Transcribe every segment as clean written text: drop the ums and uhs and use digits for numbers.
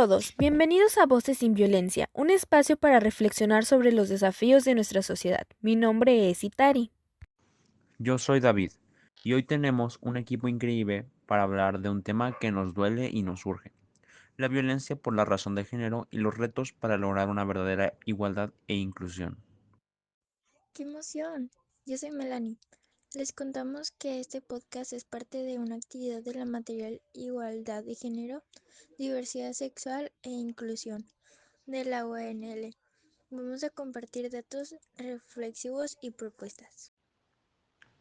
todos, bienvenidos a Voces sin Violencia, un espacio para reflexionar sobre los desafíos de nuestra sociedad. Mi nombre es Itari. Yo soy David y hoy tenemos un equipo increíble para hablar de un tema que nos duele y nos urge, la violencia por la razón de género y los retos para lograr una verdadera igualdad e inclusión. ¡Qué emoción! Yo soy Melanie. Les contamos que este podcast es parte de una actividad de la material Igualdad de Género, Diversidad Sexual e Inclusión de la UNL. Vamos a compartir datos reflexivos y propuestas.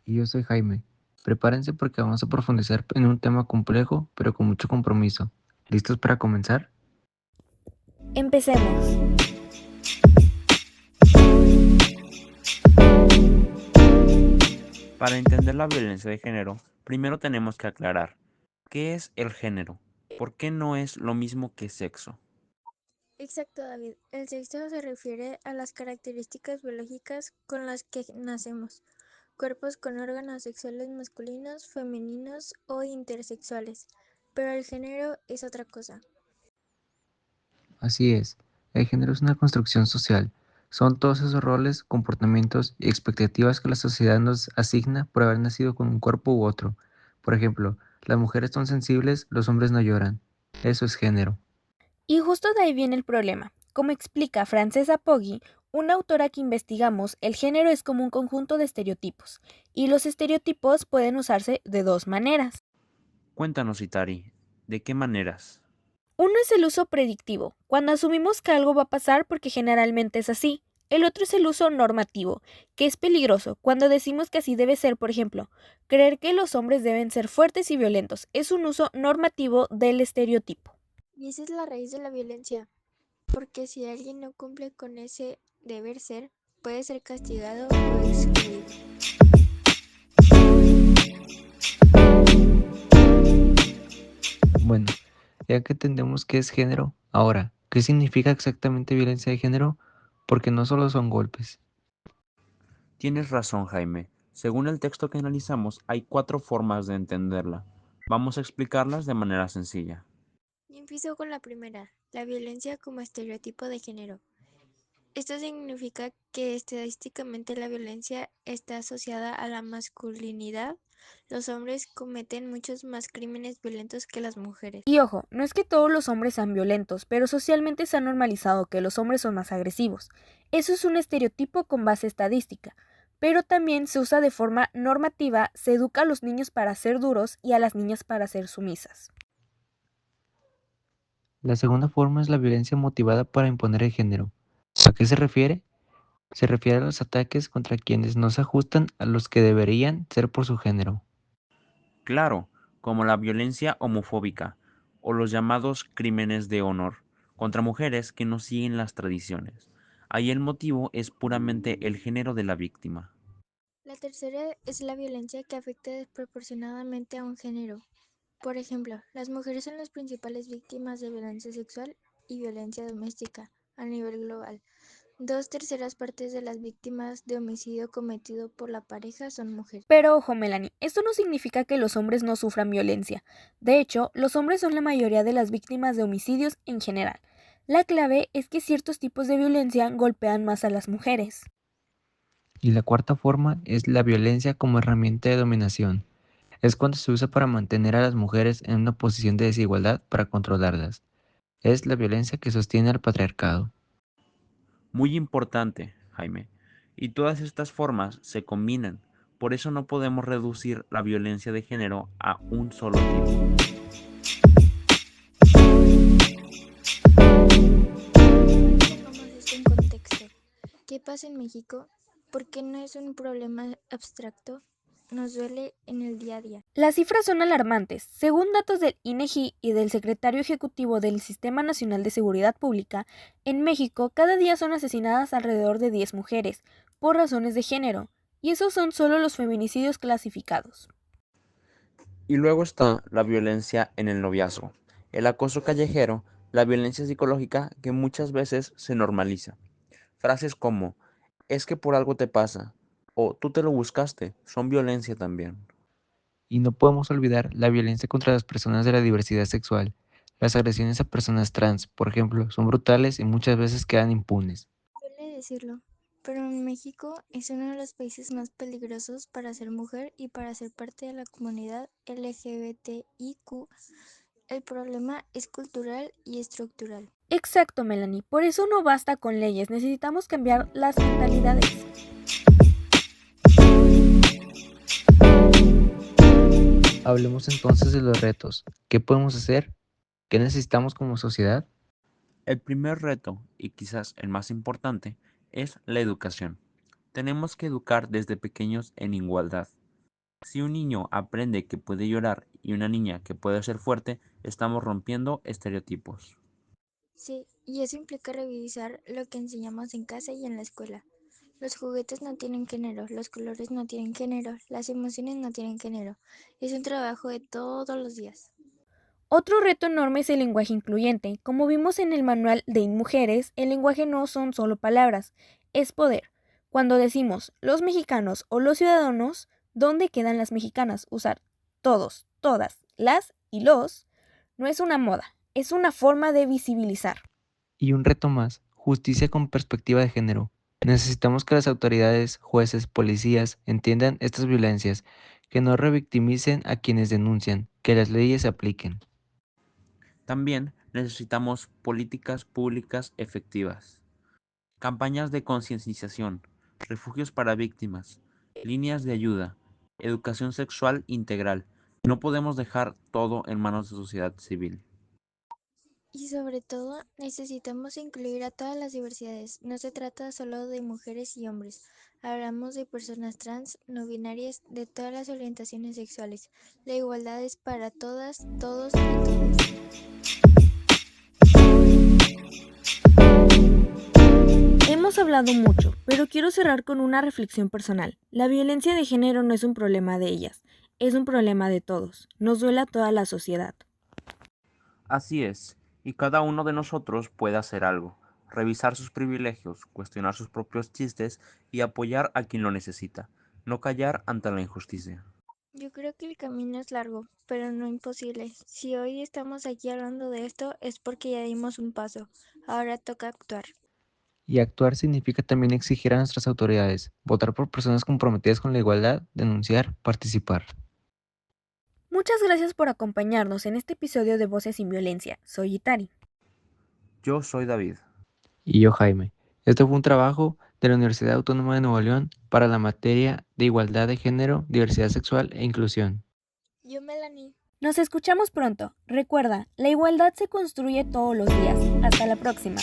Y yo soy Jaime. Prepárense porque vamos a profundizar en un tema complejo, pero con mucho compromiso. ¿Listos para comenzar? Empecemos. Para entender la violencia de género, primero tenemos que aclarar, ¿qué es el género? ¿Por qué no es lo mismo que sexo? Exacto, David. El sexo se refiere a las características biológicas con las que nacemos. Cuerpos con órganos sexuales masculinos, femeninos o intersexuales. Pero el género es otra cosa. Así es. El género es una construcción social. Son todos esos roles, comportamientos y expectativas que la sociedad nos asigna por haber nacido con un cuerpo u otro. Por ejemplo, las mujeres son sensibles, los hombres no lloran. Eso es género. Y justo de ahí viene el problema. Como explica Francesca Poggi, una autora que investigamos, el género es como un conjunto de estereotipos, y los estereotipos pueden usarse de dos maneras. Cuéntanos, Itari, ¿de qué maneras? Uno es el uso predictivo, cuando asumimos que algo va a pasar porque generalmente es así. El otro es el uso normativo, que es peligroso, cuando decimos que así debe ser, por ejemplo, creer que los hombres deben ser fuertes y violentos. Es un uso normativo del estereotipo. Y esa es la raíz de la violencia, porque si alguien no cumple con ese deber ser, puede ser castigado o excluido. Bueno, ya que entendemos qué es género, ahora, ¿qué significa exactamente violencia de género? Porque no solo son golpes. Tienes razón, Jaime. Según el texto que analizamos, hay 4 formas de entenderla. Vamos a explicarlas de manera sencilla. Y empiezo con la primera, la violencia como estereotipo de género. Esto significa que estadísticamente la violencia está asociada a la masculinidad. Los hombres cometen muchos más crímenes violentos que las mujeres. Y ojo, no es que todos los hombres sean violentos, pero socialmente se ha normalizado que los hombres son más agresivos. Eso es un estereotipo con base estadística. Pero también se usa de forma normativa, se educa a los niños para ser duros y a las niñas para ser sumisas. La segunda forma es la violencia motivada para imponer el género. ¿A qué se refiere? Se refiere a los ataques contra quienes no se ajustan a los que deberían ser por su género. Claro, como la violencia homofóbica o los llamados crímenes de honor contra mujeres que no siguen las tradiciones. Ahí el motivo es puramente el género de la víctima. La tercera es la violencia que afecta desproporcionadamente a un género. Por ejemplo, las mujeres son las principales víctimas de violencia sexual y violencia doméstica a nivel global. 2/3 de las víctimas de homicidio cometido por la pareja son mujeres. Pero ojo, Melanie, esto no significa que los hombres no sufran violencia. De hecho, los hombres son la mayoría de las víctimas de homicidios en general. La clave es que ciertos tipos de violencia golpean más a las mujeres. Y la cuarta forma es la violencia como herramienta de dominación. Es cuando se usa para mantener a las mujeres en una posición de desigualdad para controlarlas. Es la violencia que sostiene al patriarcado. Muy importante, Jaime. Y todas estas formas se combinan. Por eso no podemos reducir la violencia de género a un solo tipo. Pongamos esto en contexto. ¿Qué pasa en México? ¿Por qué no es un problema abstracto? Nos duele en el día a día. Las cifras son alarmantes. Según datos del INEGI y del Secretario Ejecutivo del Sistema Nacional de Seguridad Pública, en México cada día son asesinadas alrededor de 10 mujeres, por razones de género, y esos son solo los feminicidios clasificados. Y luego está la violencia en el noviazgo, el acoso callejero, la violencia psicológica que muchas veces se normaliza. Frases como, es que por algo te pasa, o tú te lo buscaste, son violencia también. Y no podemos olvidar la violencia contra las personas de la diversidad sexual. Las agresiones a personas trans, por ejemplo, son brutales y muchas veces quedan impunes. Suele decirlo, pero en México es uno de los países más peligrosos para ser mujer y para ser parte de la comunidad LGBTIQ. El problema es cultural y estructural. Exacto, Melanie. Por eso no basta con leyes, necesitamos cambiar las mentalidades. Hablemos entonces de los retos. ¿Qué podemos hacer? ¿Qué necesitamos como sociedad? El primer reto, y quizás el más importante, es la educación. Tenemos que educar desde pequeños en igualdad. Si un niño aprende que puede llorar y una niña que puede ser fuerte, estamos rompiendo estereotipos. Sí, y eso implica revisar lo que enseñamos en casa y en la escuela. Los juguetes no tienen género, los colores no tienen género, las emociones no tienen género. Es un trabajo de todos los días. Otro reto enorme es el lenguaje incluyente. Como vimos en el manual de InMujeres, el lenguaje no son solo palabras, es poder. Cuando decimos los mexicanos o los ciudadanos, ¿dónde quedan las mexicanas? Usar todos, todas, las y los no es una moda, es una forma de visibilizar. Y un reto más, justicia con perspectiva de género. Necesitamos que las autoridades, jueces, policías entiendan estas violencias, que no revictimicen a quienes denuncian, que las leyes se apliquen. También necesitamos políticas públicas efectivas, campañas de concienciación, refugios para víctimas, líneas de ayuda, educación sexual integral. No podemos dejar todo en manos de sociedad civil. Y sobre todo, necesitamos incluir a todas las diversidades. No se trata solo de mujeres y hombres. Hablamos de personas trans, no binarias, de todas las orientaciones sexuales. La igualdad es para todas, todos y todas. Hemos hablado mucho, pero quiero cerrar con una reflexión personal. La violencia de género no es un problema de ellas, es un problema de todos. Nos duele a toda la sociedad. Así es, y cada uno de nosotros puede hacer algo, revisar sus privilegios, cuestionar sus propios chistes y apoyar a quien lo necesita, no callar ante la injusticia. Yo creo que el camino es largo, pero no imposible. Si hoy estamos aquí hablando de esto es porque ya dimos un paso. Ahora toca actuar. Y actuar significa también exigir a nuestras autoridades, votar por personas comprometidas con la igualdad, denunciar, participar. Muchas gracias por acompañarnos en este episodio de Voces sin Violencia. Soy Itari. Yo soy David. Y yo, Jaime. Este fue un trabajo de la Universidad Autónoma de Nuevo León para la materia de igualdad de género, diversidad sexual e inclusión. Yo, Melanie. Nos escuchamos pronto. Recuerda, la igualdad se construye todos los días. Hasta la próxima.